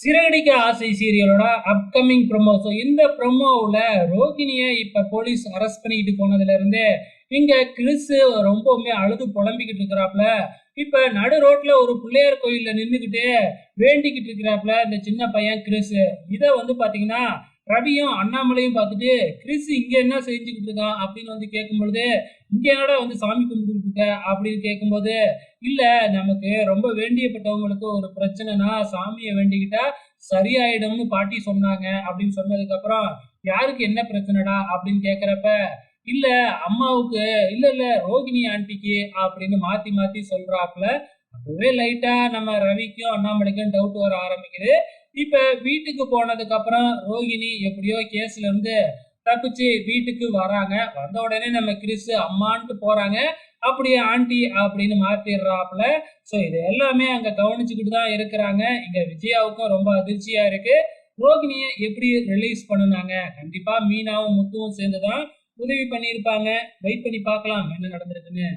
சிறகடிக்க ஆசை சீரியலோட upcoming promo. So இந்த ப்ரோமோவில் ரோகிணியை இப்போ போலீஸ் அரெஸ்ட் பண்ணிக்கிட்டு போனதுல இருந்து இங்க கிறிஸ் ரொம்பவுமே அழுது புலம்பிக்கிட்டு இருக்கிறாப்ல. இப்ப நடு ரோட்ல ஒரு பிள்ளையார் கோயில்ல நின்றுக்கிட்டு வேண்டிக்கிட்டு இருக்கிறாப்ல இந்த சின்ன பையன் கிறிஸ். இதை பாத்தீங்கன்னா ரவியும் அண்ணாமலையும் பார்த்துட்டு கிறிஸ் இங்க என்ன செஞ்சுக்கிட்டு இருக்கான் அப்படின்னு கேட்கும் பொழுது, இங்க என்னடா சாமி கும்பிட்டு இருக்க அப்படின்னு கேட்கும்போது, இல்ல நமக்கு ரொம்ப வேண்டியப்பட்டவங்களுக்கு ஒரு பிரச்சனைனா சாமியை வேண்டிக்கிட்டா சரியாயிடும்னு பாட்டி சொன்னாங்க அப்படின்னு சொன்னதுக்கு அப்புறம், யாருக்கு என்ன பிரச்சனைடா அப்படின்னு கேக்குறப்ப, இல்ல அம்மாவுக்கு, இல்ல இல்ல ரோகிணி ஆண்டிக்கு அப்படின்னு மாத்தி மாத்தி சொல்றாப்ல. அப்பவே லைட்டா நம்ம ரவிக்கும் அண்ணாமலைக்கும் டவுட் வர ஆரம்பிக்குது. இப்ப வீட்டுக்கு போனதுக்கு அப்புறம் ரோகிணி எப்படியோ கேஸ்ல இருந்து தப்பிச்சு வீட்டுக்கு வராங்க. வந்த உடனே நம்ம கிறிஸ் அம்மான்ட்டு போறாங்க. அப்படியே ஆண்டி அப்படின்னு மாத்திடுறாப்ல. சோ இது எல்லாமே அங்க கவனிச்சுக்கிட்டு தான் இருக்கிறாங்க. இங்க விஜயாவுக்கும் ரொம்ப அதிர்ச்சியா இருக்கு. ரோகிணியை எப்படி ரிலீஸ் பண்ணுனாங்க? கண்டிப்பா மீனாவும் முத்துவும் சேர்ந்துதான் உதவி பண்ணியிருப்பாங்க. வெயிட் பண்ணி பார்க்கலாம் என்ன நடந்திருக்குன்னு.